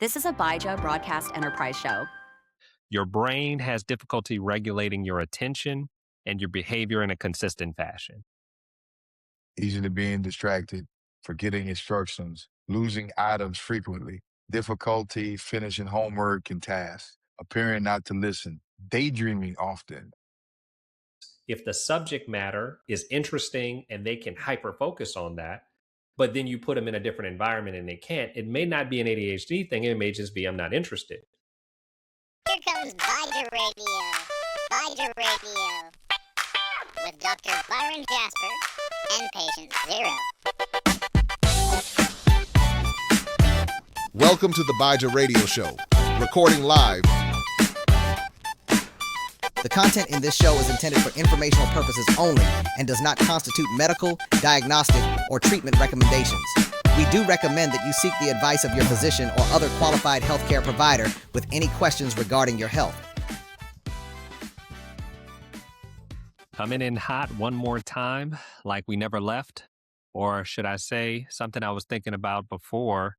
This is a Byja Broadcast Enterprise show. Your brain has difficulty regulating your attention and your behavior in a consistent fashion. Easy to being distracted, forgetting instructions, losing items frequently, difficulty finishing homework and tasks, appearing not to listen, daydreaming often. If the subject matter is interesting and they can hyper focus on that, but then you put them in a different environment and they can't, it may not be an ADHD thing. It may just be, I'm not interested. Here comes Byja Radio. Byja Radio. With Dr. Byron Jasper and PatientZero. Welcome to the Byja Radio Show, recording live. The content in this show is intended for informational purposes only and does not constitute medical, diagnostic, or treatment recommendations. We do recommend that you seek the advice of your physician or other qualified healthcare provider with any questions regarding your health. Coming in hot one more time, like we never left. Or should I say, something I was thinking about before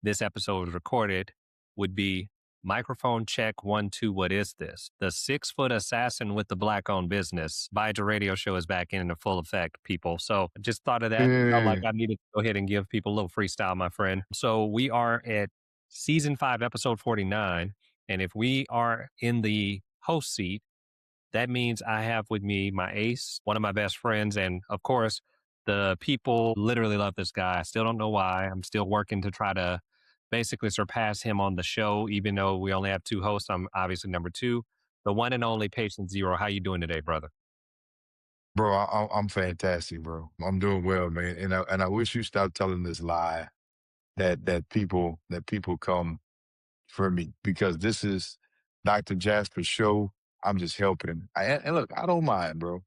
this episode was recorded would be microphone check 1, 2. What is this? The 6-foot assassin with the black-owned business. Byja Radio Show is back in full effect, people. So just thought of that. Felt like I needed to go ahead and give people a little freestyle, my friend. So we are at season 5, episode 49. And if we are in the host seat, that means I have with me my ace, one of my best friends. And of course, the people literally love this guy. I still don't know why. I'm still working to try to basically surpass him on the show, even though we only have 2 hosts. I'm obviously number 2. The one and only PatientZero. How you doing today, brother? Bro, I'm fantastic, bro. I'm doing well, man. And I wish you stopped telling this lie that people come for me, because this is Dr. Jasper's show. I'm just helping. And look, I don't mind, bro.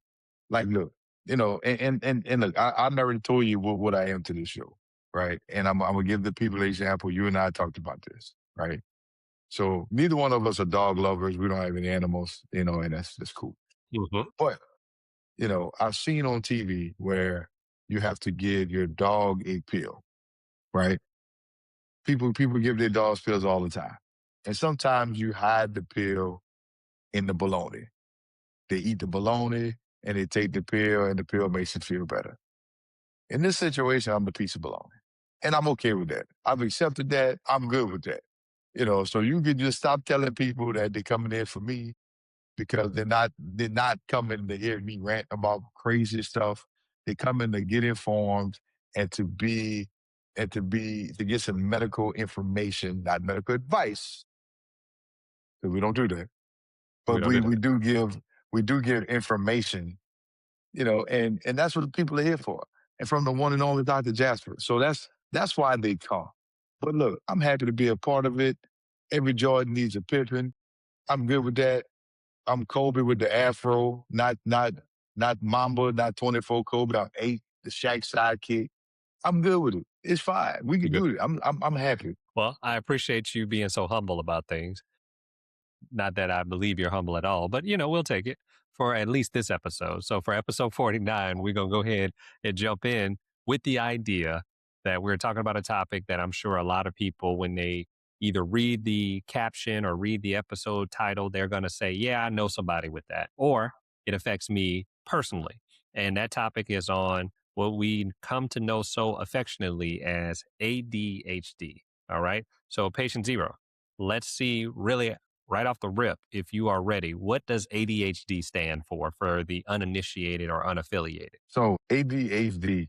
Like, look, and look, I never told you what I am to this show. Right. And I'm going to give the people an example. You and I talked about this. Right. So neither one of us are dog lovers. We don't have any animals, and that's cool. Mm-hmm. But, I've seen on TV where you have to give your dog a pill. Right. People give their dogs pills all the time. And sometimes you hide the pill in the bologna. They eat the bologna and they take the pill, and the pill makes them feel better. In this situation, I'm the piece of bologna. And I'm okay with that. I've accepted that. I'm good with that. So you can just stop telling people that they're coming in for me, because they're not coming to hear me rant about crazy stuff. They come in to get informed and to get some medical information, not medical advice. Because we don't do that. But we do give information, and that's what the people are here for. And from the one and only Dr. Jasper. So that's why they come. But look, I'm happy to be a part of it. Every Jordan needs a Pippen. I'm good with that. I'm Kobe with the afro, not Mamba, not 24 Kobe. I'm 8, the Shaq sidekick. I'm good with it. It's fine. We can do it. I'm happy. Well, I appreciate you being so humble about things. Not that I believe you're humble at all, but we'll take it for at least this episode. So for episode 49, we're going to go ahead and jump in with the idea that we're talking about a topic that I'm sure a lot of people, when they either read the caption or read the episode title, they're going to say, yeah, I know somebody with that, or it affects me personally. And that topic is on what we come to know so affectionately as ADHD. All right. So PatientZero, let's see really right off the rip, if you are ready, what does ADHD stand for the uninitiated or unaffiliated? So ADHD,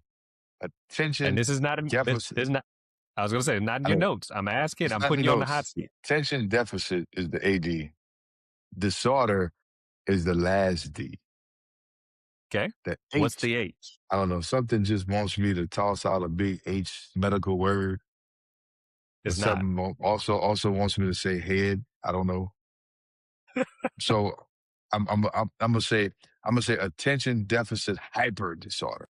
attention. And this is not deficit. I was going to say, not in your notes. I'm asking. I'm putting you on the hot seat. Attention deficit is the AD. Disorder is the last D. Okay. The H, what's the H? I don't know. Something just wants me to toss out a big H medical word. It's not. Something also wants me to say head. I don't know. So I'm gonna say attention deficit hyper disorder.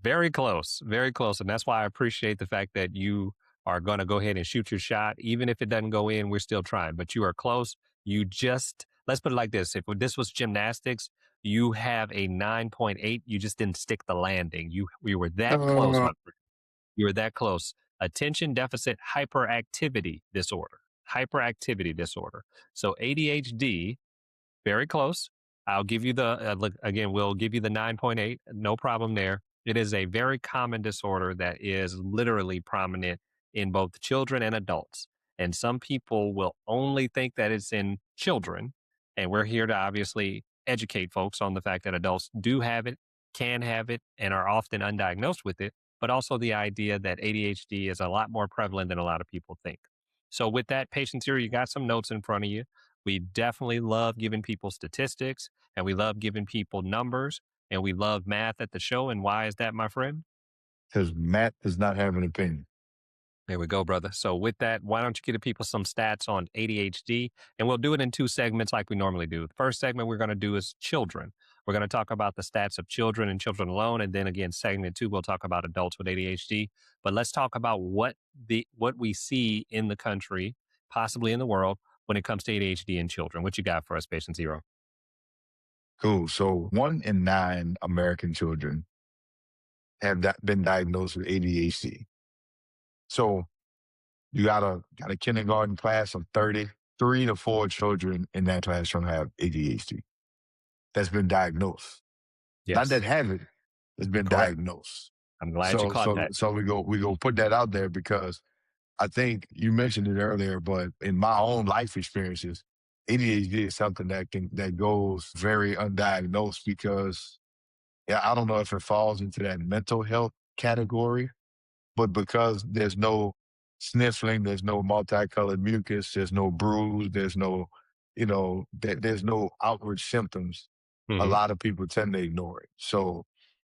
Very close, very close. And that's why I appreciate the fact that you are going to go ahead and shoot your shot. Even if it doesn't go in, we're still trying, but you are close. Let's put it like this. If this was gymnastics, you have a 9.8. You just didn't stick the landing. We were that close, my friend. You were that close. attention deficit hyperactivity disorder. Hyperactivity disorder. So ADHD, very close. I'll give you the, again, we'll give you the 9.8. No problem there. It is a very common disorder that is literally prominent in both children and adults. And some people will only think that it's in children. And we're here to obviously educate folks on the fact that adults do have it, can have it, and are often undiagnosed with it, but also the idea that ADHD is a lot more prevalent than a lot of people think. So with that, PatientZero, you got some notes in front of you. We definitely love giving people statistics, and we love giving people numbers, and we love math at the show. And why is that, my friend? Because Matt does not have an opinion. There we go, brother. So with that, why don't you give people some stats on ADHD? And we'll do it in two segments like we normally do. The first segment we're going to do is children. We're going to talk about the stats of children and children alone. And then again, segment 2, we'll talk about adults with ADHD. But let's talk about what we see in the country, possibly in the world, when it comes to ADHD in children. What you got for us, PatientZero? Cool. So 1 in 9 American children have been diagnosed with ADHD. So you got a kindergarten class of 30, 3 to 4 children in that classroom have ADHD. That's been diagnosed. Yes. Not that have it, it's been diagnosed. I'm glad you caught that. So we go put that out there because I think you mentioned it earlier, but in my own life experiences, ADHD is something that goes very undiagnosed because I don't know if it falls into that mental health category, but because there's no sniffling, there's no multicolored mucus, there's no bruise, there's no, there's no outward symptoms. Mm-hmm. A lot of people tend to ignore it. So,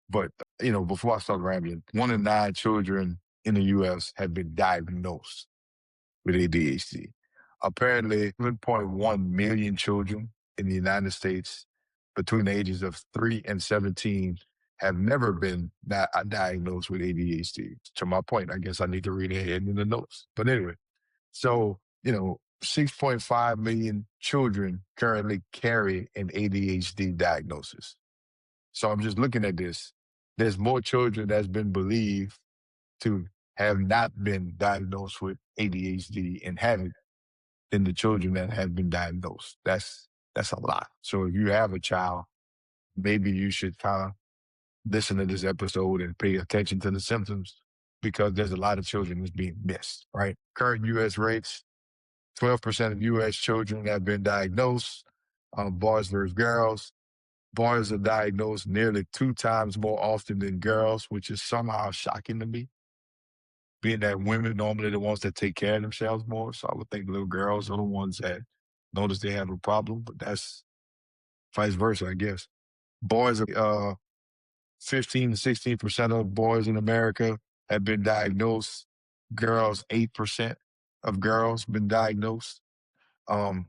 but, before I start rambling, 1 in 9 children in the U.S. have been diagnosed with ADHD. Apparently, 1.1 million children in the United States between the ages of 3 and 17 have never been diagnosed with ADHD. To my point, I guess I need to read ahead in the notes. But anyway, so, 6.5 million children currently carry an ADHD diagnosis. So I'm just looking at this. There's more children that's been believed to have not been diagnosed with ADHD and haven't than the children that have been diagnosed. That's a lot. So if you have a child, maybe you should kind of listen to this episode and pay attention to the symptoms because there's a lot of children that's being missed, right? Current U.S. rates, 12% of U.S. children have been diagnosed, boys versus girls. Boys are diagnosed nearly 2 times more often than girls, which is somehow shocking to me, being that women normally the ones that take care of themselves more. So I would think little girls are the ones that notice they have a problem, but that's vice versa, I guess. Boys are 15 to 16% of boys in America have been diagnosed. Girls, 8% of girls been diagnosed. In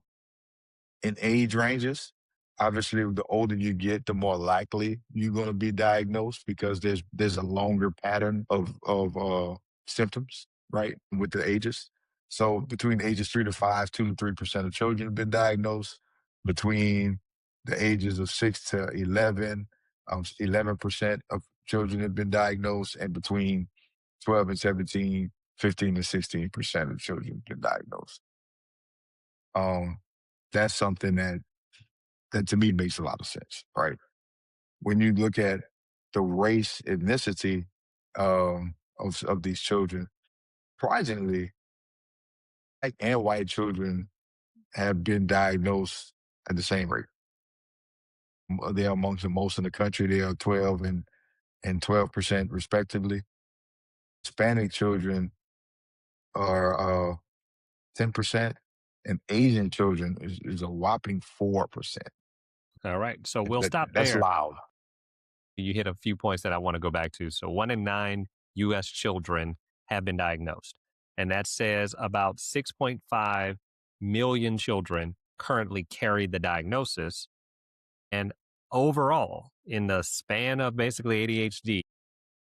age ranges, obviously, the older you get, the more likely you're going to be diagnosed because there's a longer pattern of symptoms, right, with the ages. So between ages 3 to 5, 2 to 3% of children have been diagnosed. Between the ages of 6 to 11, 11% of children have been diagnosed, and between 12 and 17, 15 to 16% of children have been diagnosed. That's something that to me makes a lot of sense, right? When you look at the race, ethnicity of these children, surprisingly, black and white children have been diagnosed at the same rate. They are amongst the most in the country. They are 12 and 12% respectively. Hispanic children are 10%, and Asian children is a whopping 4%. All right. So we'll stop there. That's loud. You hit a few points that I want to go back to. So 1 in 9 U.S. children have been diagnosed. And that says about 6.5 million children currently carry the diagnosis. And overall, in the span of basically ADHD,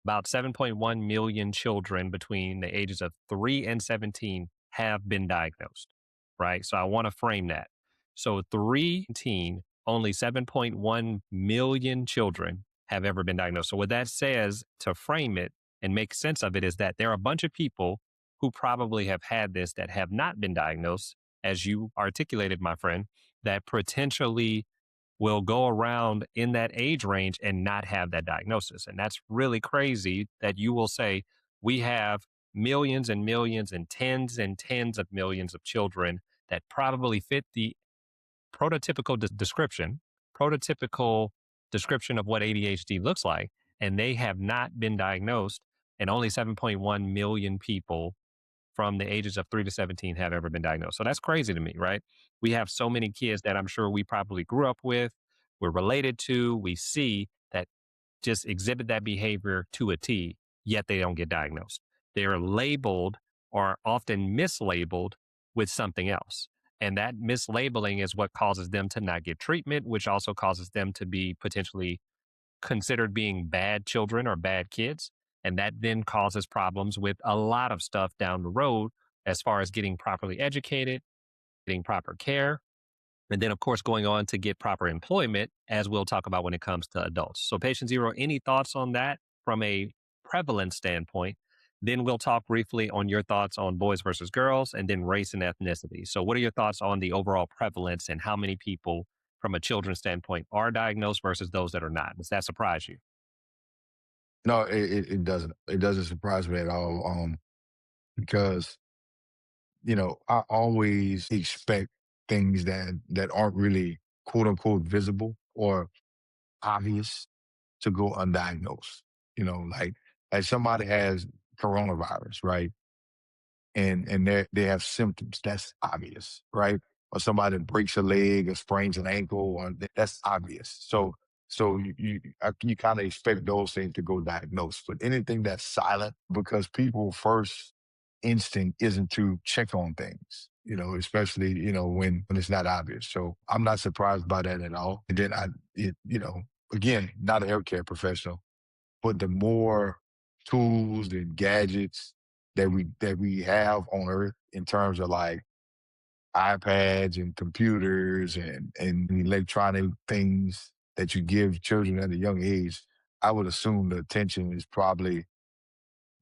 about 7.1 million children between the ages of 3 and 17 have been diagnosed, right? So I want to frame that. So 3, only 7.1 million children have ever been diagnosed. So what that says, to frame it, and make sense of it is that there are a bunch of people who probably have had this that have not been diagnosed, as you articulated, my friend, that potentially will go around in that age range and not have that diagnosis. And that's really crazy that you will say, we have millions and millions and tens of millions of children that probably fit the prototypical prototypical description of what ADHD looks like, and they have not been diagnosed, and only 7.1 million people from the ages of 3 to 17 have ever been diagnosed. So that's crazy to me, right? We have so many kids that I'm sure we probably grew up with, we're related to, we see that just exhibit that behavior to a T, yet they don't get diagnosed. They're labeled or often mislabeled with something else. And that mislabeling is what causes them to not get treatment, which also causes them to be potentially considered being bad children or bad kids. And that then causes problems with a lot of stuff down the road as far as getting properly educated, getting proper care, and then, of course, going on to get proper employment, as we'll talk about when it comes to adults. So, Patient Zero, any thoughts on that from a prevalence standpoint? Then we'll talk briefly on your thoughts on boys versus girls and then race and ethnicity. So, what are your thoughts on the overall prevalence and how many people from a children's standpoint are diagnosed versus those that are not? Does that surprise you? No, it doesn't. It doesn't surprise me at all. Because I always expect things that aren't really quote unquote visible or obvious to go undiagnosed. Like as somebody has coronavirus, right? And they have symptoms, that's obvious, right? Or somebody breaks a leg or sprains an ankle, or that's obvious. So you kind of expect those things to go diagnosed, but anything that's silent, because people first instinct isn't to check on things, especially, when it's not obvious. So I'm not surprised by that at all. And then again, not a healthcare professional, but the more tools and gadgets that we have on earth in terms of like iPads and computers and electronic things that you give children at a young age, I would assume the attention is probably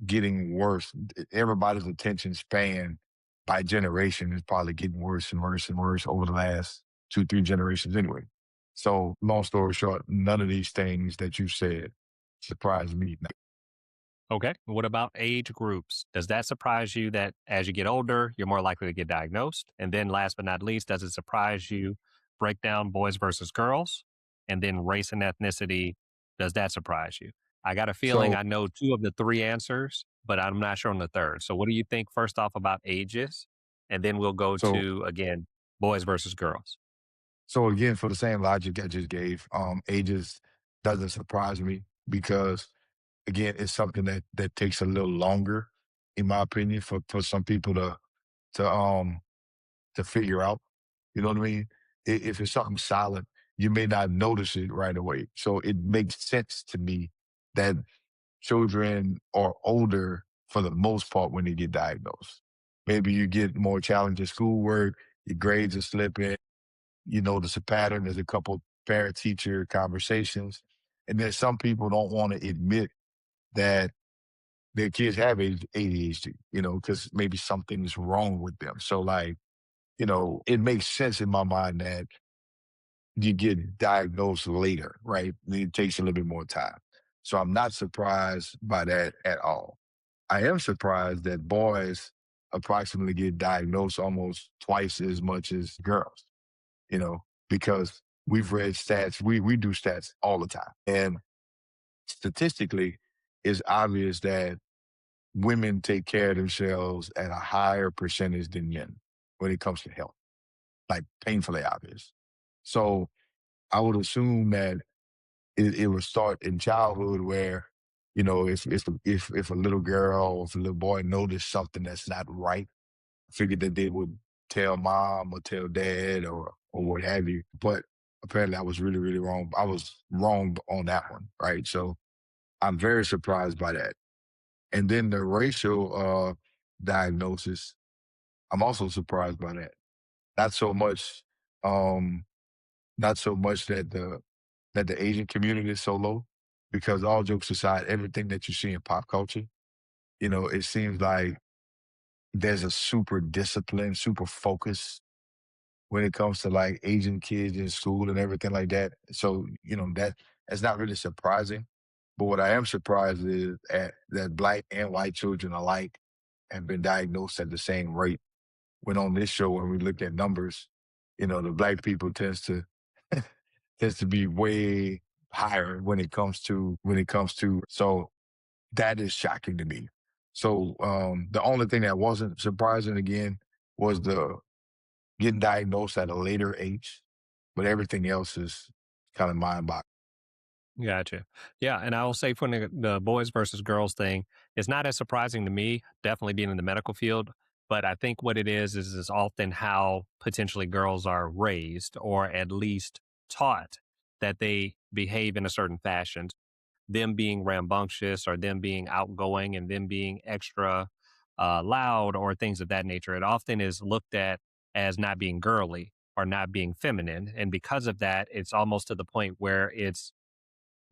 getting worse. Everybody's attention span by generation is probably getting worse and worse and worse over the last 2-3 generations anyway. So long story short, none of these things that you said surprise me. Okay. What about age groups? Does that surprise you that as you get older, you're more likely to get diagnosed? And then last but not least, does it surprise you, break down boys versus girls? And then race and ethnicity, does that surprise you? I got a feeling So I know 2 of the 3 answers, but I'm not sure on the third. So what do you think first off about ages? And then we'll go so to, again, boys versus girls. so again, for the same logic I just gave, ages doesn't surprise me because again, it's something that takes a little longer, in my opinion, for some people to figure out. You know what I mean? If it's something silent, you may not notice it right away. So it makes sense to me that children are older for the most part when they get diagnosed. Maybe you get more challenging schoolwork, your grades are slipping, you notice a pattern, there's a couple parent teacher conversations. And then some people don't want to admit that their kids have ADHD, because maybe something's wrong with them. So like, it makes sense in my mind that you get diagnosed later, right? It takes a little bit more time. So I'm not surprised by that at all. I am surprised that boys approximately get diagnosed almost twice as much as girls, because we've read stats, we do stats all the time. And statistically, it's obvious that women take care of themselves at a higher percentage than men when it comes to health, like painfully obvious. So I would assume that it would start in childhood where, if a little girl or if a little boy noticed something that's not right, I figured that they would tell mom or tell dad or what have you. But apparently I was really, really wrong. I was wrong on that one, right? So I'm very surprised by that. And then the racial diagnosis, I'm also surprised by that. Not so much, not so much that the Asian community is so low, because all jokes aside, everything that you see in pop culture, it seems like there's a super discipline, super focus when it comes to like Asian kids in school and everything like that. So, that's not really surprising. But what I am surprised is that Black and white children alike have been diagnosed at the same rate. When on this show, when we look at numbers, the Black people tends to be way higher when it comes to. So that is shocking to me. So the only thing that wasn't surprising again was the getting diagnosed at a later age, but everything else is kind of mind-boggling. Gotcha. Yeah, and I will say for the boys versus girls thing, it's not as surprising to me, definitely being in the medical field, but I think what it is often how potentially girls are raised or at least taught that they behave in a certain fashion. Them being rambunctious or them being outgoing and them being extra loud or things of that nature. It often is looked at as not being girly or not being feminine. And because of that, it's almost to the point where it's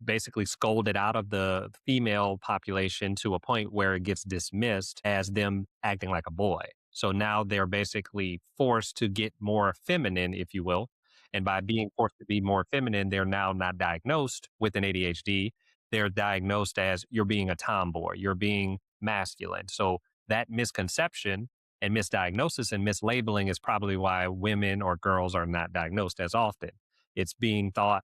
basically scolded out of the female population to a point where it gets dismissed as them acting like a boy. So now they're basically forced to get more feminine, if you will. And by being forced to be more feminine, they're now not diagnosed with an ADHD. They're diagnosed as you're being a tomboy, you're being masculine. So that misconception and misdiagnosis and mislabeling is probably why women or girls are not diagnosed as often. It's being taught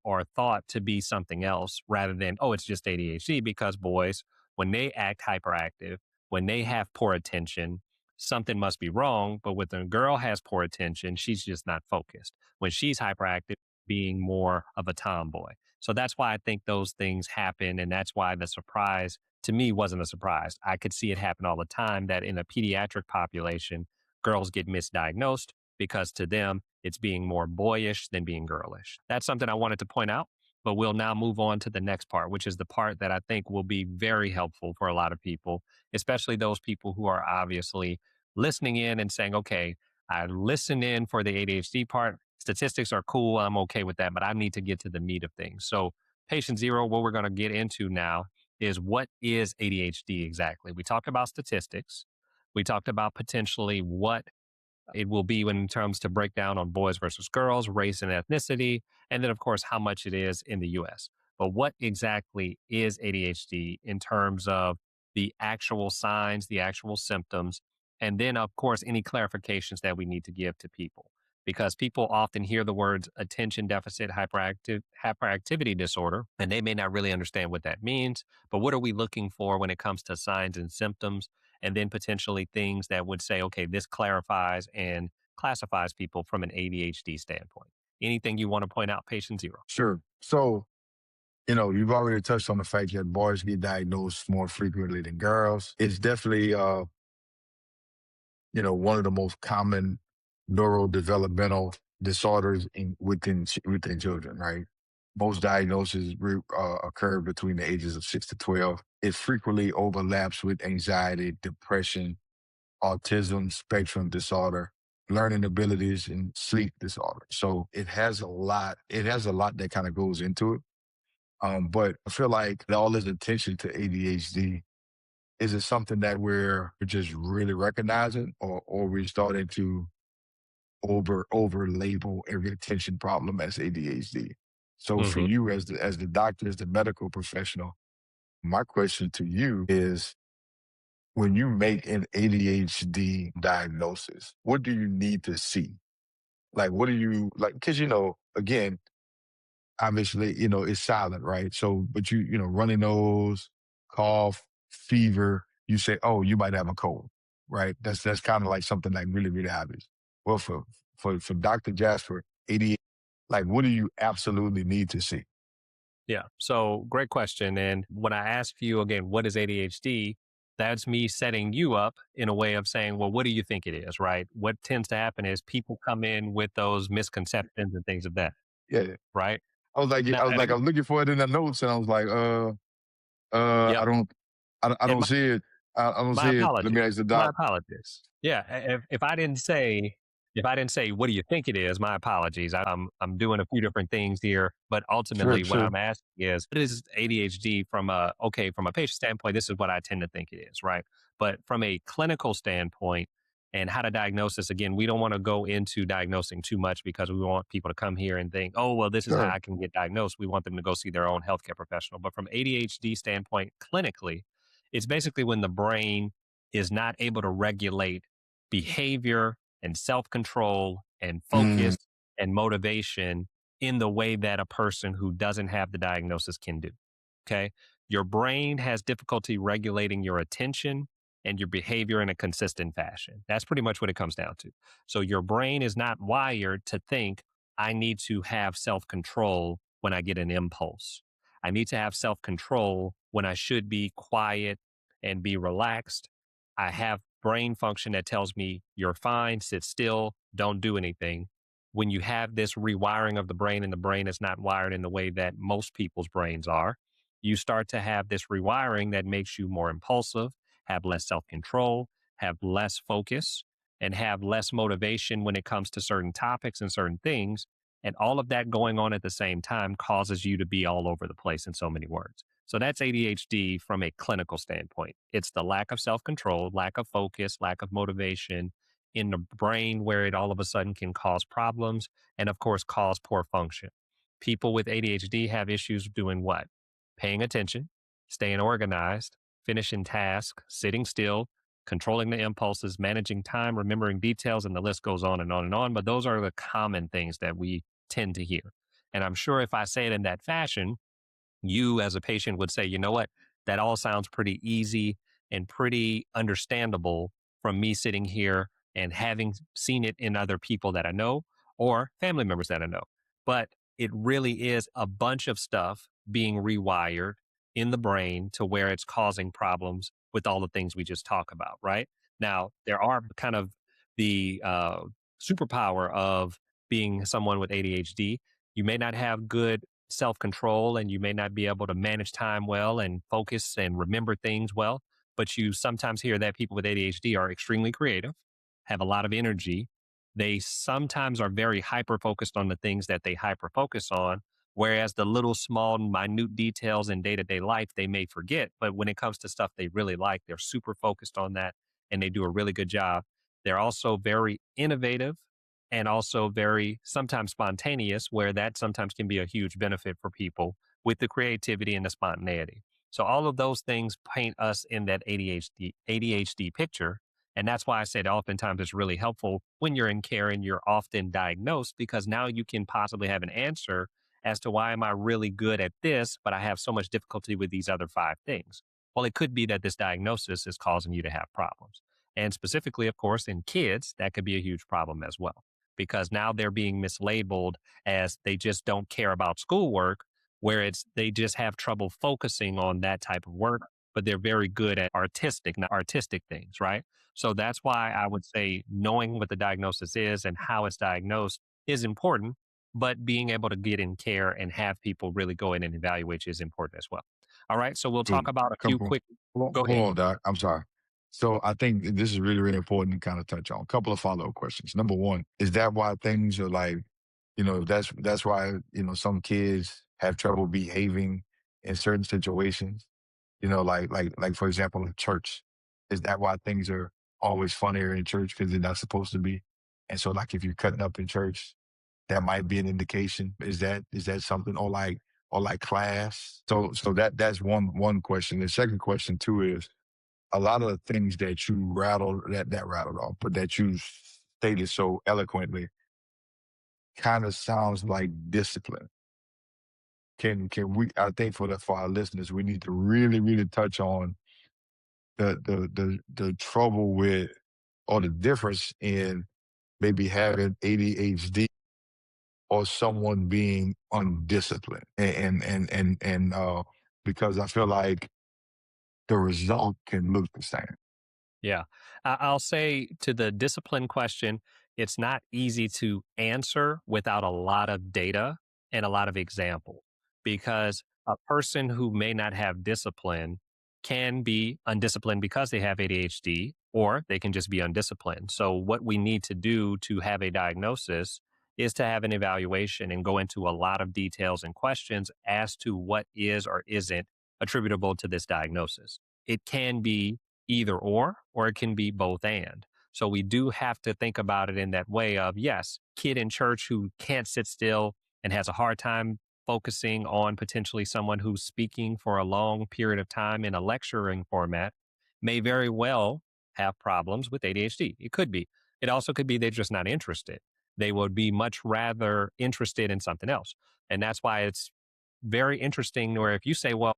or thought to be something else rather than, oh, it's just ADHD, because boys, when they act hyperactive, when they have poor attention, something must be wrong. But when a girl has poor attention, she's just not focused. When she's hyperactive, being more of a tomboy. So that's why I think those things happen. And that's why the surprise to me wasn't a surprise. I could see it happen all the time that in a pediatric population, girls get misdiagnosed because to them, it's being more boyish than being girlish. That's something I wanted to point out, but we'll now move on to the next part, which is the part that I think will be very helpful for a lot of people, especially those people who are obviously listening in and saying, okay, I listen in for the ADHD part. Statistics are cool. I'm okay with that, but I need to get to the meat of things. So PatientZero, what we're going to get into now is what is ADHD exactly? We talked about statistics. We talked about potentially what it will be when in terms to break down on boys versus girls, race and ethnicity, and then of course how much it is in the US. But what exactly is ADHD in terms of the actual signs, the actual symptoms, and then of course any clarifications that we need to give to people. Because people often hear the words attention deficit hyperactivity disorder, and they may not really understand what that means. But what are we looking for when it comes to signs and symptoms? And then potentially things that would say, okay, this clarifies and classifies people from an ADHD standpoint. Anything you want to point out, PatientZero? Sure. So, you've already touched on the fact that boys get diagnosed more frequently than girls. It's definitely, one of the most common neurodevelopmental disorders within children, right? Most diagnoses occur between the ages of 6 to 12. It frequently overlaps with anxiety, depression, autism spectrum disorder, learning abilities, and sleep disorder. So it has a lot that kind of goes into it. But I feel like all this attention to ADHD, is it something that we're just really recognizing, or we're starting to over label every attention problem as ADHD? So for Mm-hmm. you as the doctor, as the medical professional, my question to you is, when you make an ADHD diagnosis, what do you need to see? Like, what do you like? Because, again, obviously, it's silent, right? So, but runny nose, cough, fever, you say, oh, you might have a cold, right? That's kind of like something like really, really obvious. Well, for Dr. Jasper, ADHD, like, what do you absolutely need to see? Yeah. So great question. And when I ask you again, what is ADHD? That's me setting you up in a way of saying, well, what do you think it is, right? What tends to happen is people come in with those misconceptions and things of that, Yeah. right? I was Now, looking for it in the notes, and I was like, yep. I don't see it. I don't My see it. Let me apologies. ask the My doc. apologies. Yeah. If I didn't say If I didn't say, what do you think it is? My apologies. I'm doing a few different things here, but Sure, ultimately what sure. I'm asking is, what is ADHD from from a patient standpoint? This is what I tend to think it is, right? But from a clinical standpoint and how to diagnose this, again, we don't want to go into diagnosing too much because we want people to come here and think, oh, well, this is how Sure. I can get diagnosed. We want them to go see their own healthcare professional. But from ADHD standpoint, clinically, it's basically when the brain is not able to regulate behavior and self control and Mm, focus and motivation in the way that a person who doesn't have the diagnosis can do. Okay. Your brain has difficulty regulating your attention and your behavior in a consistent fashion. That's pretty much what it comes down to. So your brain is not wired to think, I need to have self control when I get an impulse. I need to have self control when I should be quiet and be relaxed. I have brain function that tells me you're fine, sit still, don't do anything. When you have this rewiring of the brain and the brain is not wired in the way that most people's brains are, you start to have this rewiring that makes you more impulsive, have less self control, have less focus, and have less motivation when it comes to certain topics and certain things. And all of that going on at the same time causes you to be all over the place in so many words. So that's ADHD from a clinical standpoint. It's the lack of self control, lack of focus, lack of motivation in the brain where it all of a sudden can cause problems and, of course, cause poor function. People with ADHD have issues doing what? Paying attention, staying organized, finishing tasks, sitting still, controlling the impulses, managing time, remembering details, and the list goes on and on and on. But those are the common things that we tend to hear. And I'm sure if I say it in that fashion, you as a patient would say, you know what, that all sounds pretty easy and pretty understandable from me sitting here and having seen it in other people that I know or family members that I know. But it really is a bunch of stuff being rewired in the brain to where it's causing problems with all the things we just talk about, right? Now, there are kind of the superpower of being someone with ADHD. You may not have good self control and you may not be able to manage time well and focus and remember things well. But you sometimes hear that people with ADHD are extremely creative, have a lot of energy. They sometimes are very hyper focused on the things that they hyper focus on. Whereas the little small, minute details in day to day life, they may forget. But when it comes to stuff they really like, they're super focused on that and they do a really good job. They're also very innovative and also very sometimes spontaneous, where that sometimes can be a huge benefit for people with the creativity and the spontaneity. So all of those things paint us in that ADHD picture. And that's why I said oftentimes it's really helpful when you're in care and you're often diagnosed, because now you can possibly have an answer as to why am I really good at this, but I have so much difficulty with these other five things. Well, it could be that this diagnosis is causing you to have problems. And specifically, of course, in kids, that could be a huge problem as well because now they're being mislabeled as they just don't care about schoolwork, where it's they just have trouble focusing on that type of work, but they're very good at artistic things, right? So that's why I would say knowing what the diagnosis is and how it's diagnosed is important, but being able to get in care and have people really go in and evaluate you is important as well. All right, so we'll So, talk about a few couple, quick. Go hold ahead. on, Doc. I'm sorry. So I think this is really, really important to kind of touch on. A couple of follow-up questions. Number one, is that why things are like, that's why, some kids have trouble behaving in certain situations? Like for example, in church. Is that why things are always funnier in church because they're not supposed to be? And so like if you're cutting up in church, that might be an indication. Is that something or like class? So that's one question. The second question too is a lot of the things that you rattled off, but that you stated so eloquently kind of sounds like discipline. Can we, I think for our listeners, we need to really, really touch on the trouble with or the difference in maybe having ADHD or someone being undisciplined. And because I feel like the result can look the same. Yeah. I'll say to the discipline question, it's not easy to answer without a lot of data and a lot of example because a person who may not have discipline can be undisciplined because they have ADHD or they can just be undisciplined. So what we need to do to have a diagnosis is to have an evaluation and go into a lot of details and questions as to what is or isn't attributable to this diagnosis. It can be either or it can be both and. So we do have to think about it in that way of, yes, kid in church who can't sit still and has a hard time focusing on potentially someone who's speaking for a long period of time in a lecturing format may very well have problems with ADHD. It could be. It also could be they're just not interested. They would be much rather interested in something else. And that's why it's very interesting where if you say, well,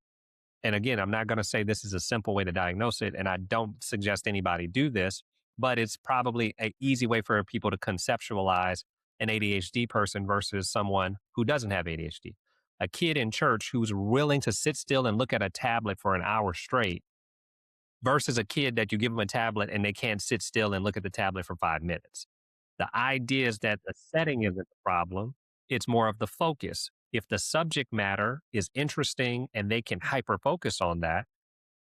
and again, I'm not going to say this is a simple way to diagnose it, and I don't suggest anybody do this, but it's probably an easy way for people to conceptualize an ADHD person versus someone who doesn't have ADHD. A kid in church who's willing to sit still and look at a tablet for an hour straight versus a kid that you give them a tablet and they can't sit still and look at the tablet for 5 minutes. The idea is that the setting isn't the problem. It's more of the focus. If the subject matter is interesting and they can hyper focus on that,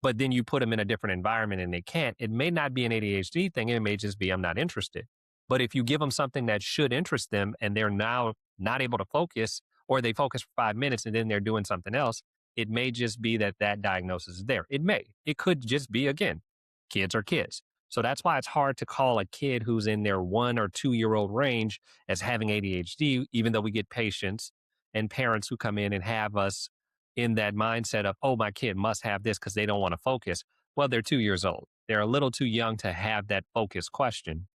but then you put them in a different environment and they can't, it may not be an ADHD thing. It may just be, I'm not interested. But if you give them something that should interest them and they're now not able to focus, or they focus for 5 minutes and then they're doing something else, it may just be that that diagnosis is there. It could just be, again, kids are kids. So that's why it's hard to call a kid who's in their 1 or 2 year old range as having ADHD, even though we get patients and parents who come in and have us in that mindset of, oh, my kid must have this because they don't want to focus. Well, they're 2 years old. They're a little too young to have that focus question.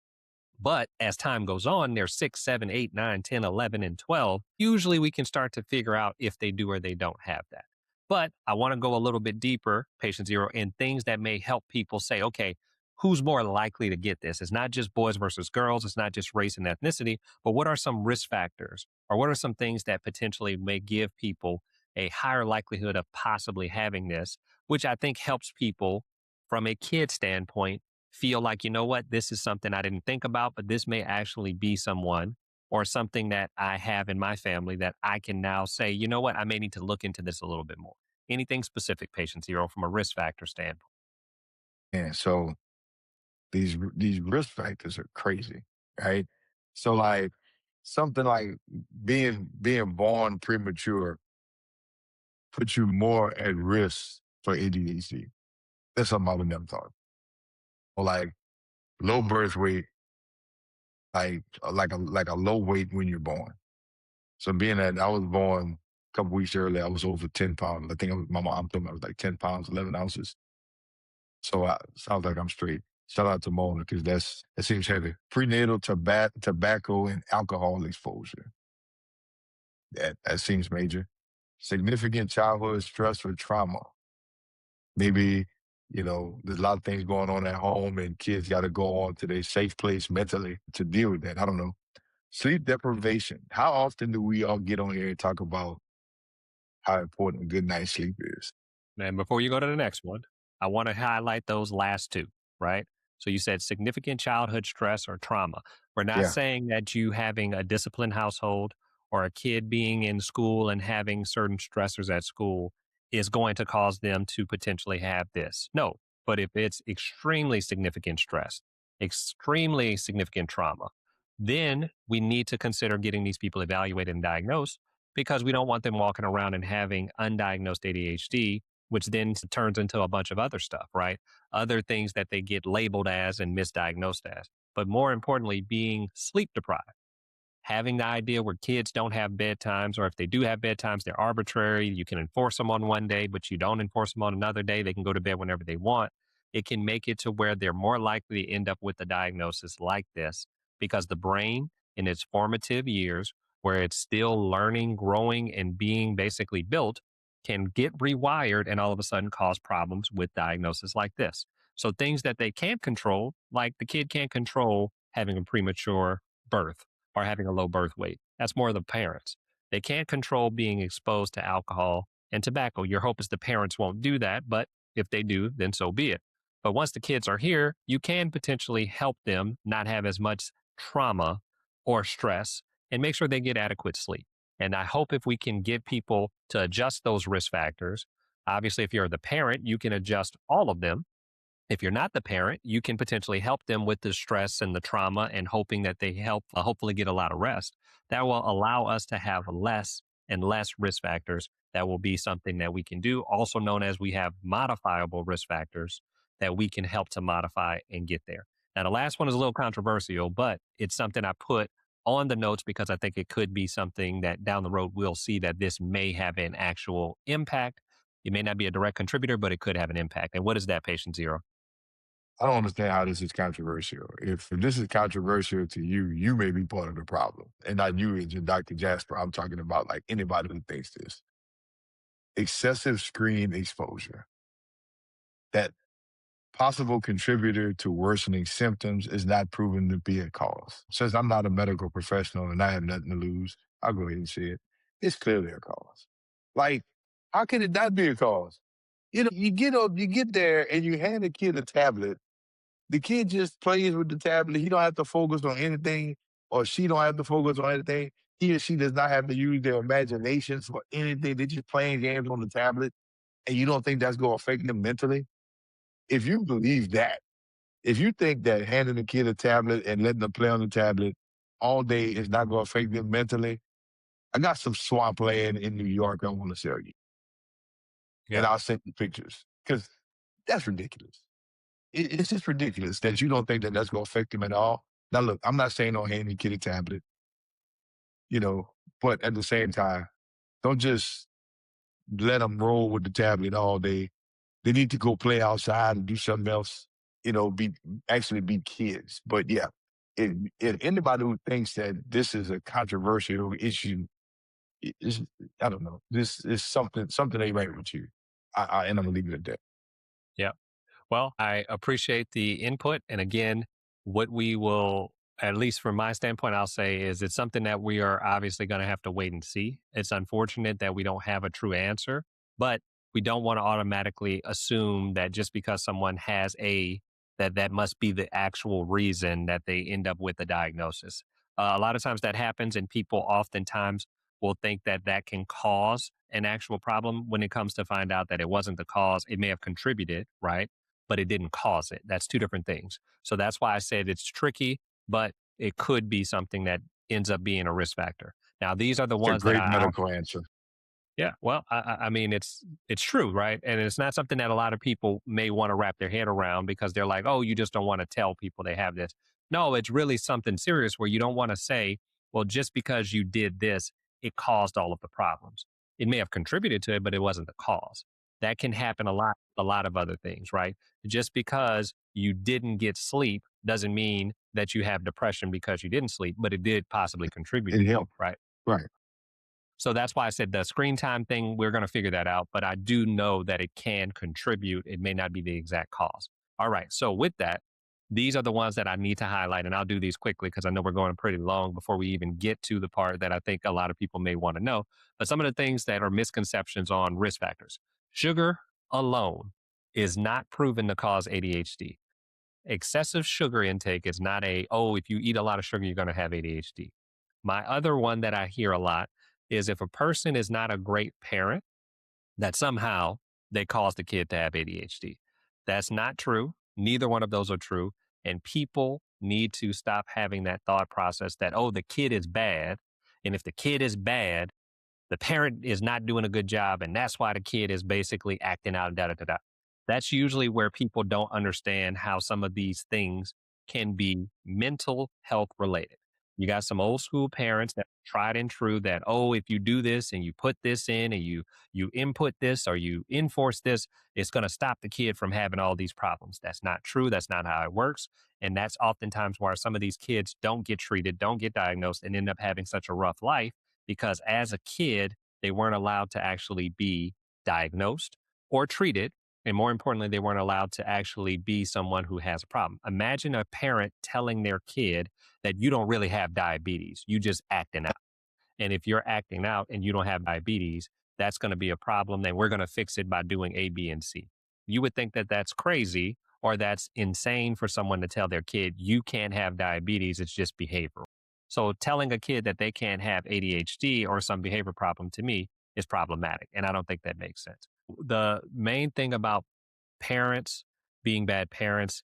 But as time goes on, they're 6, 7, 8, 9, 10, 11, and 12. Usually we can start to figure out if they do or they don't have that. But I want to go a little bit deeper, PatientZero, in things that may help people say, okay, who's more likely to get this? It's not just boys versus girls. It's not just race and ethnicity, but what are some risk factors? Or what are some things that potentially may give people a higher likelihood of possibly having this, which I think helps people from a kid standpoint feel like, you know what, this is something I didn't think about, but this may actually be someone or something that I have in my family that I can now say, you know what, I may need to look into this a little bit more. Anything specific, PatientZero, from a risk factor standpoint? And so these risk factors are crazy, right? So like something like being born premature puts you more at risk for ADHD. That's something I would never thought. Or like low birth weight, like a low weight when you're born. So being that I was born a couple weeks earlier, I was over 10 pounds. I think my mom told me I was like 10 pounds, 11 ounces. So sounds like I'm straight. Shout out to Mona because that seems heavy. Prenatal tobacco and alcohol exposure. That seems major. Significant childhood stress or trauma. Maybe, there's a lot of things going on at home and kids got to go on to their safe place mentally to deal with that. I don't know. Sleep deprivation. How often do we all get on here and talk about how important a good night's sleep is? And before you go to the next one, I want to highlight those last two, right? So you said significant childhood stress or trauma. We're not saying that you having a disciplined household or a kid being in school and having certain stressors at school is going to cause them to potentially have this. No, but if it's extremely significant stress, extremely significant trauma, then we need to consider getting these people evaluated and diagnosed because we don't want them walking around and having undiagnosed ADHD, which then turns into a bunch of other stuff, right? Other things that they get labeled as and misdiagnosed as. But more importantly, being sleep deprived. Having the idea where kids don't have bedtimes, or if they do have bedtimes, they're arbitrary. You can enforce them on one day, but you don't enforce them on another day. They can go to bed whenever they want. It can make it to where they're more likely to end up with a diagnosis like this because the brain in its formative years, where it's still learning, growing, and being basically built, can get rewired and all of a sudden cause problems with diagnosis like this. So things that they can't control, like the kid can't control having a premature birth or having a low birth weight. That's more the parents. They can't control being exposed to alcohol and tobacco. Your hope is the parents won't do that, but if they do, then so be it. But once the kids are here, you can potentially help them not have as much trauma or stress and make sure they get adequate sleep. And I hope if we can get people to adjust those risk factors, obviously if you're the parent, you can adjust all of them If you're not the parent, you can potentially help them with the stress and the trauma and hoping that they help hopefully get a lot of rest. That will allow us to have less and less risk factors. That will be something that we can do, also known as we have modifiable risk factors that we can help to modify and get there. Now, the last one is a little controversial, but it's something I put on the notes because I think it could be something that down the road we'll see that this may have an actual impact. It may not be a direct contributor, but it could have an impact. And what is that, PatientZero? I don't understand how this is controversial. If this is controversial to you, you may be part of the problem. And not you as in Dr. Jasper. I'm talking about like anybody who thinks this. Excessive screen exposure. That possible contributor to worsening symptoms is not proven to be a cause. Since I'm not a medical professional and I have nothing to lose, I'll go ahead and say it. It's clearly a cause. Like, how can it not be a cause? You get there and you hand a kid a tablet. The kid just plays with the tablet. He don't have to focus on anything, or she don't have to focus on anything. He or she does not have to use their imaginations for anything. They're just playing games on the tablet, and you don't think that's going to affect them mentally? If you believe that, if you think that handing a kid a tablet and letting them play on the tablet all day is not going to affect them mentally, I got some swampland in New York I want to sell you. Yeah. And I'll send you pictures because that's ridiculous. It's just ridiculous that you don't think that that's going to affect him at all. Now, look, I'm not saying don't hand your kid a tablet, but at the same time, don't just let them roll with the tablet all day. They need to go play outside and do something else, be kids. But yeah, if anybody who thinks that this is a controversial issue, I don't know. This is something ain't right with you. And I'm going to leave it at that. Yeah. Well, I appreciate the input. And again, what we will, at least from my standpoint, I'll say is it's something that we are obviously going to have to wait and see. It's unfortunate that we don't have a true answer, but we don't want to automatically assume that just because someone has that must be the actual reason that they end up with a diagnosis. A lot of times that happens, and people oftentimes will think that that can cause an actual problem when it comes to find out that it wasn't the cause. It may have contributed, right? But it didn't cause it. That's two different things. So that's why I said it's tricky, but it could be something that ends up being a risk factor. Now, these are the ones that great medical answer. Yeah, well, I mean, it's true, right? And it's not something that a lot of people may want to wrap their head around because they're like, oh, you just don't want to tell people they have this. No, it's really something serious where you don't want to say, well, just because you did this, it caused all of the problems. It may have contributed to it, but it wasn't the cause. That can happen a lot of other things, right? Just because you didn't get sleep doesn't mean that you have depression because you didn't sleep, but it did possibly contribute. It helped. Right. Right. So that's why I said the screen time thing, we're going to figure that out, but I do know that it can contribute. It may not be the exact cause. All right. So with that, these are the ones that I need to highlight, and I'll do these quickly because I know we're going pretty long before we even get to the part that I think a lot of people may want to know. But some of the things that are misconceptions on risk factors. Sugar alone is not proven to cause ADHD. Excessive sugar intake is not if you eat a lot of sugar, you're going to have ADHD. My other one that I hear a lot is if a person is not a great parent, that somehow they cause the kid to have ADHD. That's not true. Neither one of those are true. And people need to stop having that thought process that, the kid is bad. And if the kid is bad, the parent is not doing a good job. And that's why the kid is basically acting out. That's usually where people don't understand how some of these things can be mental health related. You got some old school parents that tried and true that, if you do this and you put this in and you input this or you enforce this, it's going to stop the kid from having all these problems. That's not true. That's not how it works. And that's oftentimes why some of these kids don't get treated, don't get diagnosed, and end up having such a rough life because as a kid, they weren't allowed to actually be diagnosed or treated. And more importantly, they weren't allowed to actually be someone who has a problem. Imagine a parent telling their kid that you don't really have diabetes. You just acting out. And if you're acting out and you don't have diabetes, that's going to be a problem. Then we're going to fix it by doing A, B, and C. You would think that that's crazy or that's insane for someone to tell their kid, you can't have diabetes. It's just behavioral. So telling a kid that they can't have ADHD or some behavior problem to me is problematic. And I don't think that makes sense. The main thing about parents being bad parents,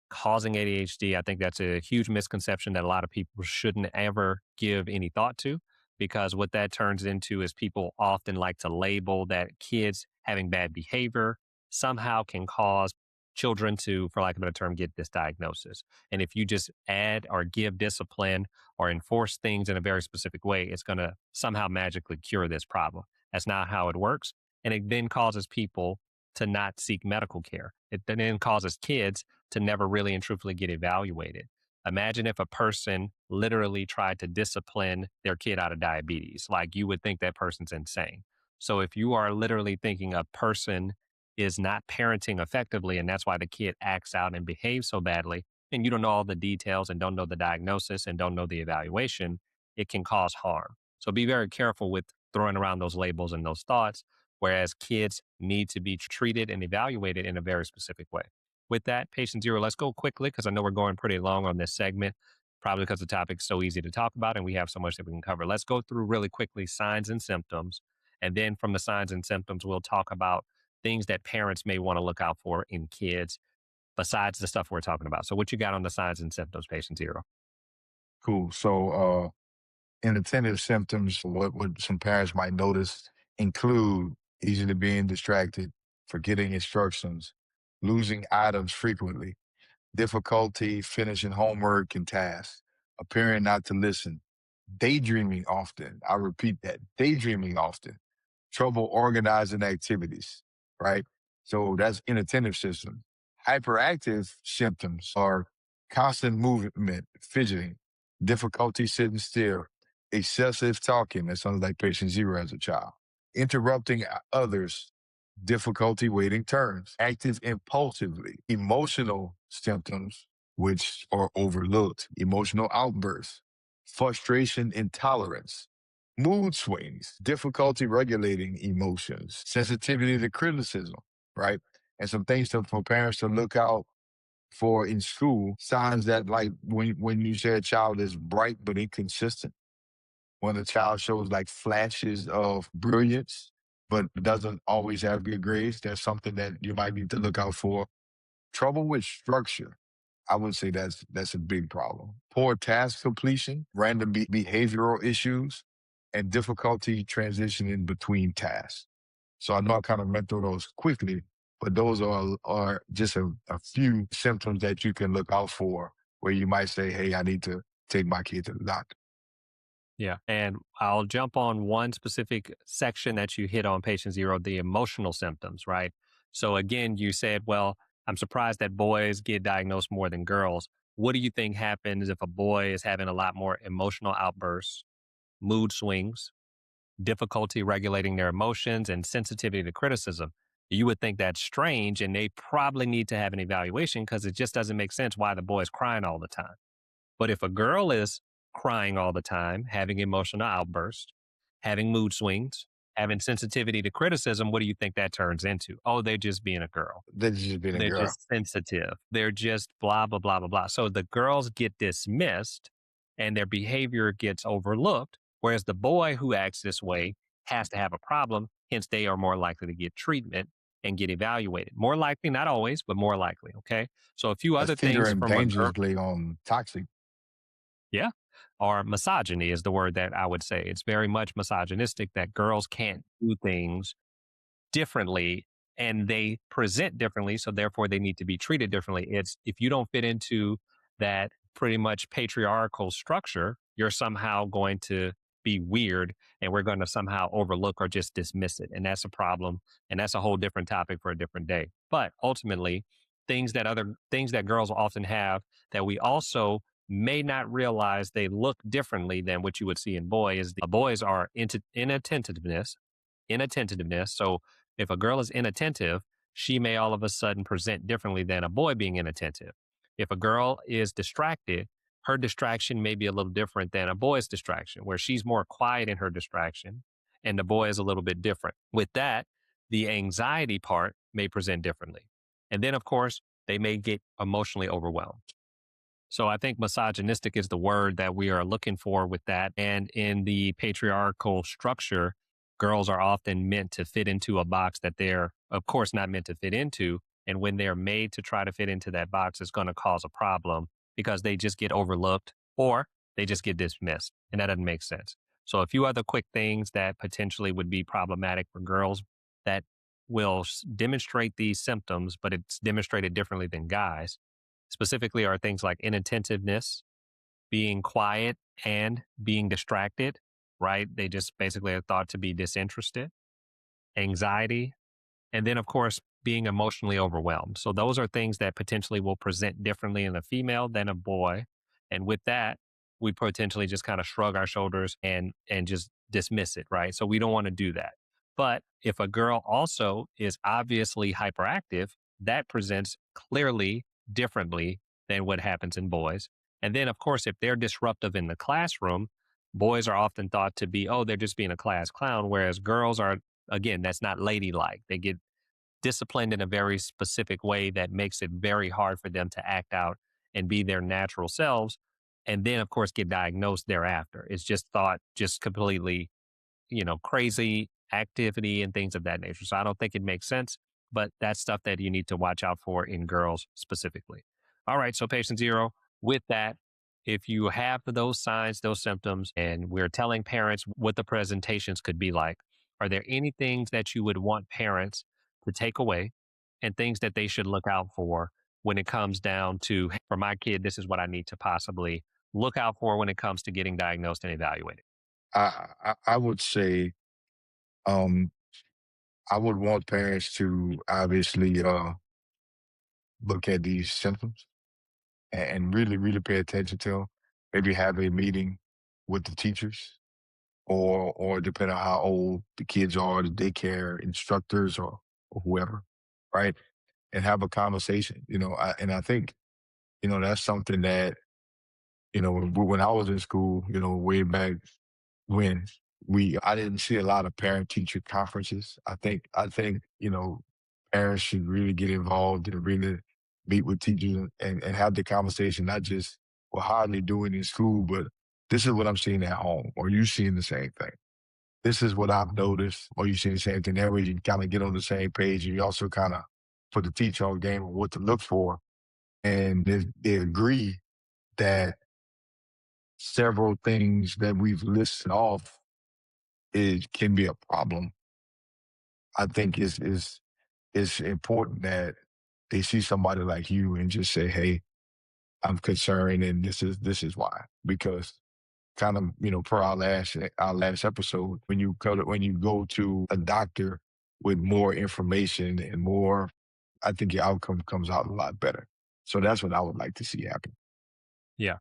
causing ADHD. I think that's a huge misconception that a lot of people shouldn't ever give any thought to, because what that turns into is people often like to label that kids having bad behavior somehow can cause children to, for lack of a better term, get this diagnosis. And if you just add or give discipline or enforce things in a very specific way, it's going to somehow magically cure this problem. That's not how it works. And it then causes people to not seek medical care. It then causes kids to never really and truthfully get evaluated. Imagine if a person literally tried to discipline their kid out of diabetes. Like, you would think that person's insane. So if you are literally thinking a person is not parenting effectively, and that's why the kid acts out and behaves so badly, and you don't know all the details and don't know the diagnosis and don't know the evaluation, it can cause harm. So be very careful with throwing around those labels and those thoughts, whereas kids need to be treated and evaluated in a very specific way. With that, PatientZero, let's go quickly, because I know we're going pretty long on this segment, probably because the topic's so easy to talk about and we have so much that we can cover. Let's go through really quickly signs and symptoms. And then from the signs and symptoms, we'll talk about things that parents may want to look out for in kids besides the stuff we're talking about. So what you got on the signs and symptoms, PatientZero? Cool. So, inattentive symptoms, what some parents might notice, include easily being distracted, forgetting instructions, losing items frequently, difficulty finishing homework and tasks, appearing not to listen, daydreaming often. I repeat that, daydreaming often, trouble organizing activities, right? So that's inattentive symptoms. Hyperactive symptoms are constant movement, fidgeting, difficulty sitting still, excessive talking. That sounds like PatientZero as a child. Interrupting others, difficulty waiting turns, active impulsively, emotional symptoms, which are overlooked, emotional outbursts, frustration intolerance, mood swings, difficulty regulating emotions, sensitivity to criticism, right? And some things for parents to look out for in school, signs that, like when you say a child is bright but inconsistent, when a child shows like flashes of brilliance but doesn't always have good grades, that's something that you might need to look out for. Trouble with structure, I would say that's a big problem. Poor task completion, random behavioral issues, and difficulty transitioning between tasks. So I know I kind of went through those quickly, but those are just a few symptoms that you can look out for where you might say, hey, I need to take my kid to the doctor. Yeah. And I'll jump on one specific section that you hit on, PatientZero, the emotional symptoms, right? So again, you said, well, I'm surprised that boys get diagnosed more than girls. What do you think happens if a boy is having a lot more emotional outbursts, mood swings, difficulty regulating their emotions, and sensitivity to criticism? You would think that's strange, and they probably need to have an evaluation, because it just doesn't make sense why the boy is crying all the time. But if a girl is crying all the time, having emotional outbursts, having mood swings, having sensitivity to criticism, what do you think that turns into? Oh, they're just being a girl. They're just being a They're girl. just sensitive. They're just blah, blah, blah, blah, blah. So the girls get dismissed and their behavior gets overlooked, whereas the boy who acts this way has to have a problem. Hence, they are more likely to get treatment and get evaluated. More likely, not always, but more likely. Okay. So a few other That's things teetering from a girl. dangerously on toxic. Yeah. Or misogyny is the word that I would say. It's very much misogynistic that girls can't do things differently and they present differently. So therefore they need to be treated differently. It's if you don't fit into that pretty much patriarchal structure, you're somehow going to be weird and we're going to somehow overlook or just dismiss it. And that's a problem. And that's a whole different topic for a different day. But ultimately, things that girls often have that we also may not realize they look differently than what you would see in boys. Boys are inattentiveness. So if a girl is inattentive, she may all of a sudden present differently than a boy being inattentive. If a girl is distracted, her distraction may be a little different than a boy's distraction, where she's more quiet in her distraction and the boy is a little bit different. With that, the anxiety part may present differently. And then, of course, they may get emotionally overwhelmed. So I think misogynistic is the word that we are looking for with that. And in the patriarchal structure, girls are often meant to fit into a box that they're, of course, not meant to fit into. And when they're made to try to fit into that box, it's going to cause a problem because they just get overlooked or they just get dismissed. And that doesn't make sense. So a few other quick things that potentially would be problematic for girls that will demonstrate these symptoms, but it's demonstrated differently than guys, specifically are things like inattentiveness, being quiet and being distracted, right? They just basically are thought to be disinterested, anxiety, and then, of course, being emotionally overwhelmed. So those are things that potentially will present differently in a female than a boy. And with that, we potentially just kind of shrug our shoulders and just dismiss it, right? So we don't want to do that. But if a girl also is obviously hyperactive, that presents clearly differently than what happens in boys. And then, of course, if they're disruptive in the classroom, boys are often thought to be, oh, they're just being a class clown, whereas girls are, again, that's not ladylike. They get disciplined in a very specific way that makes it very hard for them to act out and be their natural selves. And then, of course, get diagnosed thereafter. It's just thought just completely, crazy activity and things of that nature. So I don't think it makes sense, but that's stuff that you need to watch out for in girls specifically. All right. So patient zero, with that, if you have those signs, those symptoms, and we're telling parents what the presentations could be like, are there any things that you would want parents to take away and things that they should look out for when it comes down to, "Hey, for my kid, this is what I need to possibly look out for when it comes to getting diagnosed and evaluated"? I would say, um, I would want parents to obviously look at these symptoms and really, really pay attention to them. Maybe have a meeting with the teachers or depending on how old the kids are, the daycare instructors or whoever, right? And have a conversation, and I think, that's something that, when I was in school, way back when I didn't see a lot of parent teacher conferences. I think, parents should really get involved and really meet with teachers and have the conversation, not just, well, how are they doing in school, but this is what I'm seeing at home. Or you seeing the same thing. This is what I've noticed. Or you seeing the same thing. That way you can kind of get on the same page and you also kind of put the teacher on game of what to look for. And they agree that several things that we've listed off can be a problem. I think it's important that they see somebody like you and just say, "Hey, I'm concerned, and this is why." Because kind of, per our last episode, when you go to a doctor with more information and more, I think your outcome comes out a lot better. So that's what I would like to see happen. Yeah.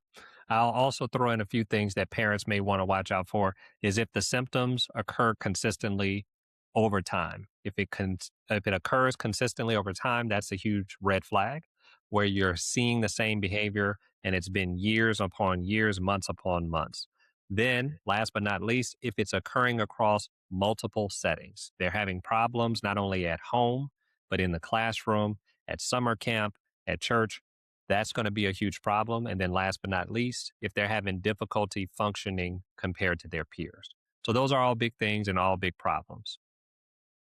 I'll also throw in a few things that parents may want to watch out for is if the symptoms occur consistently over time. If it occurs consistently over time, that's a huge red flag where you're seeing the same behavior and it's been years upon years, months upon months. Then, last but not least, if it's occurring across multiple settings, they're having problems not only at home, but in the classroom, at summer camp, at church, that's going to be a huge problem. And then last but not least, if they're having difficulty functioning compared to their peers. So those are all big things and all big problems.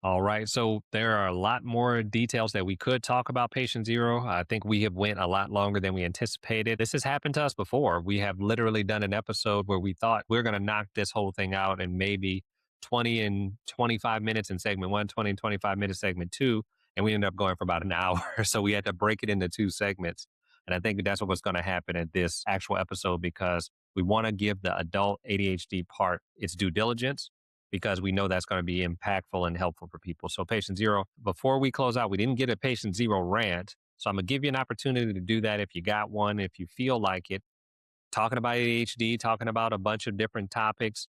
All right. So there are a lot more details that we could talk about patient zero. I think we have went a lot longer than we anticipated. This has happened to us before. We have literally done an episode where we thought we're going to knock this whole thing out in maybe 20 and 25 minutes in segment 1, 20 and 25 minutes segment 2. And we ended up going for about an hour. So we had to break it into 2 segments. And I think that's what's going to happen at this actual episode because we want to give the adult ADHD part its due diligence because we know that's going to be impactful and helpful for people. So patient zero, before we close out, we didn't get a patient zero rant. So I'm going to give you an opportunity to do that if you got one, if you feel like it. Talking about ADHD, talking about a bunch of different topics,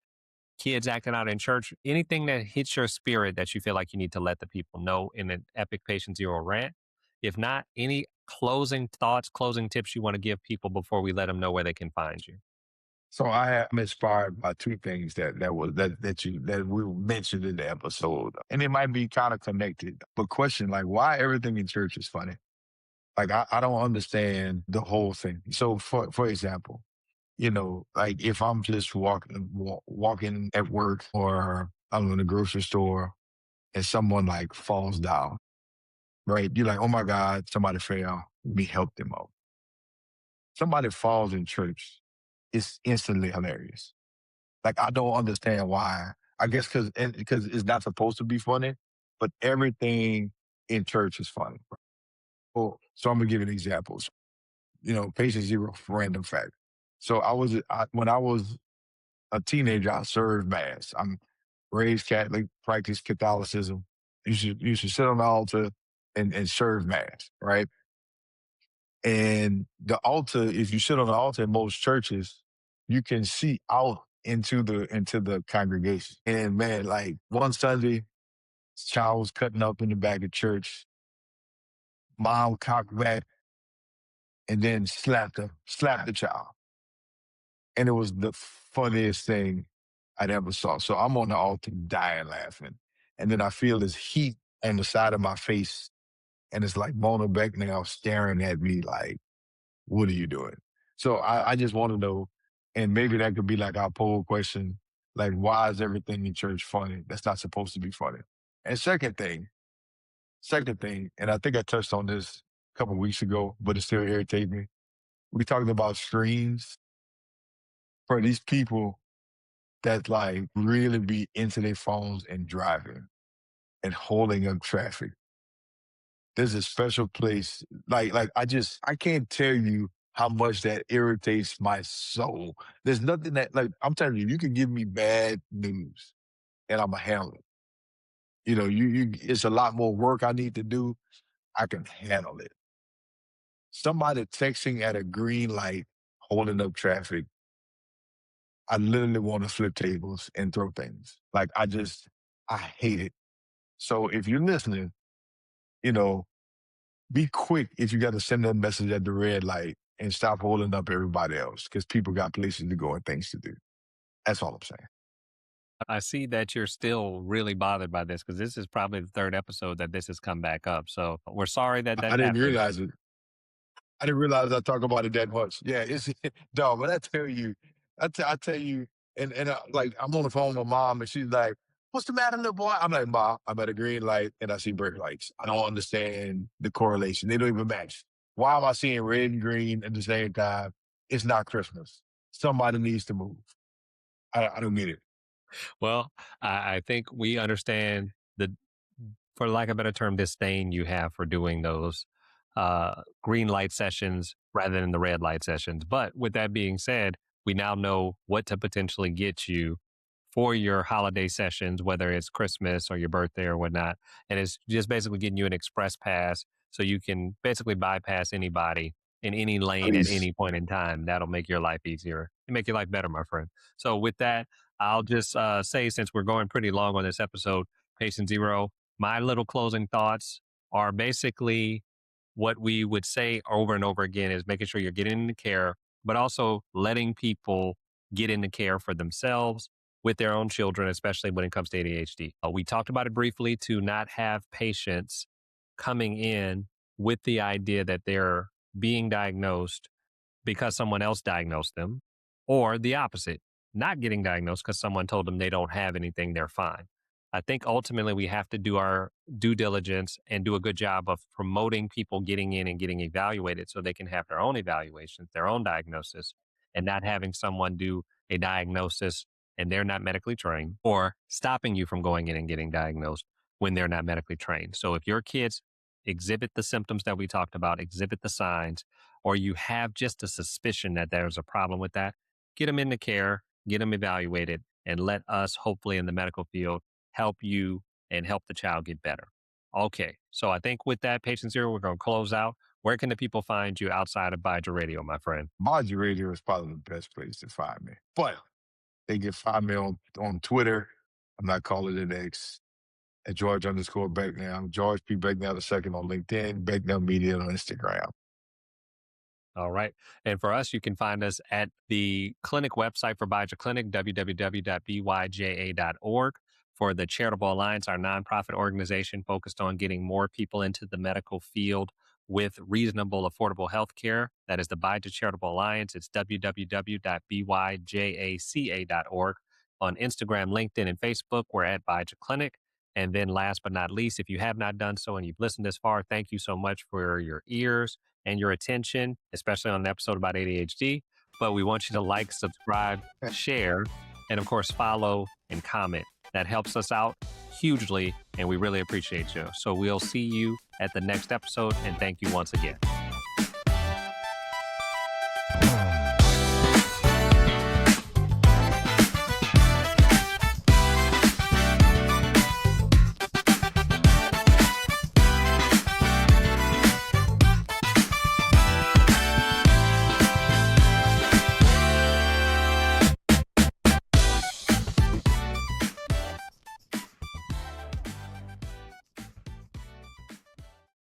kids acting out in church, anything that hits your spirit that you feel like you need to let the people know in an epic patient zero rant. If not, any closing thoughts, closing tips you want to give people before we let them know where they can find you? So I'm inspired by 2 things that we mentioned in the episode, and it might be kind of connected. But question, like, why everything in church is funny? Like I don't understand the whole thing. So for example, like if I'm just walking at work or I'm in the grocery store and someone like falls down, right? You're like, oh my God, somebody fell. Let me help them out. Somebody falls in church. It's instantly hilarious. Like, I don't understand why. I guess because it's not supposed to be funny, but everything in church is funny. Well, so I'm gonna give you examples. PatientZero, random fact. So when I was a teenager, I served mass. I'm raised Catholic, practiced Catholicism. You should sit on the altar and serve mass, right? And the altar, if you sit on the altar in most churches, you can see out into the congregation. And man, like one Sunday, child was cutting up in the back of church. Mom cocked back and then slapped the child. And it was the funniest thing I'd ever saw. So I'm on the altar dying laughing. And then I feel this heat on the side of my face. And it's like Mona Beck now staring at me like, what are you doing? So I just want to know, and maybe that could be like our poll question, like, why is everything in church funny? That's not supposed to be funny. And second thing, and I think I touched on this a couple of weeks ago, but it still irritates me. We talking about screens for these people that like really be into their phones and driving and holding up traffic. There's a special place. Like I can't tell you how much that irritates my soul. There's nothing that, like, I'm telling you, you can give me bad news and I'm a handle it. It's a lot more work I need to do. I can handle it. Somebody texting at a green light, holding up traffic. I literally want to flip tables and throw things. Like, I hate it. So if you're listening, be quick if you got to send that message at the red light and stop holding up everybody else, because people got places to go and things to do. That's all I'm saying. I see that you're still really bothered by this because this is probably the third episode that this has come back up. So we're sorry that I didn't happened. realize it. I didn't realize I talk about it that much. Yeah, it's dog. But I tell you, and like I'm on the phone with my mom, and she's like, "What's the matter, little boy?" I'm like, "Ma, I'm at a green light and I see brake lights. I don't understand the correlation. They don't even match. Why am I seeing red and green at the same time? It's not Christmas. Somebody needs to move. I don't get it." Well, I think we understand for lack of a better term, disdain you have for doing those green light sessions rather than the red light sessions. But with that being said, we now know what to potentially get you for your holiday sessions, whether it's Christmas or your birthday or whatnot. And it's just basically getting you an express pass so you can basically bypass anybody in any lane at any point in time. That'll make your life easier and make your life better, my friend. So with that, I'll just say, since we're going pretty long on this episode, PatientZero, my little closing thoughts are basically what we would say over and over again is making sure you're getting into care, but also letting people get into care for themselves with their own children, especially when it comes to ADHD. We talked about it briefly, to not have patients coming in with the idea that they're being diagnosed because someone else diagnosed them, or the opposite, not getting diagnosed because someone told them they don't have anything, they're fine. I think ultimately we have to do our due diligence and do a good job of promoting people getting in and getting evaluated so they can have their own evaluations, their own diagnosis, and not having someone do a diagnosis and they're not medically trained, or stopping you from going in and getting diagnosed when they're not medically trained. So if your kids exhibit the symptoms that we talked about, exhibit the signs, or you have just a suspicion that there's a problem with that, get them into care, get them evaluated, and let us, hopefully in the medical field, help you and help the child get better. Okay, so I think with that, PatientZero, we're going to close out. Where can the people find you outside of Byja Radio, my friend? Byja Radio is probably the best place to find me. But they can find me on Twitter. I'm not calling it X. At George_Becknell. George P. Becknell II on LinkedIn, Becknell Media on Instagram. All right. And for us, you can find us at the clinic website for Byja Clinic, www.byja.org. For the Charitable Alliance, our nonprofit organization focused on getting more people into the medical field with reasonable, affordable health care. That is the Byja Charitable Alliance. It's www.byjaca.org. On Instagram, LinkedIn, and Facebook, we're at Byja Clinic. And then last but not least, if you have not done so and you've listened this far, thank you so much for your ears and your attention, especially on an episode about ADHD. But we want you to like, subscribe, share, and of course, follow and comment. That helps us out hugely, and we really appreciate you. So we'll see you at the next episode, and thank you once again.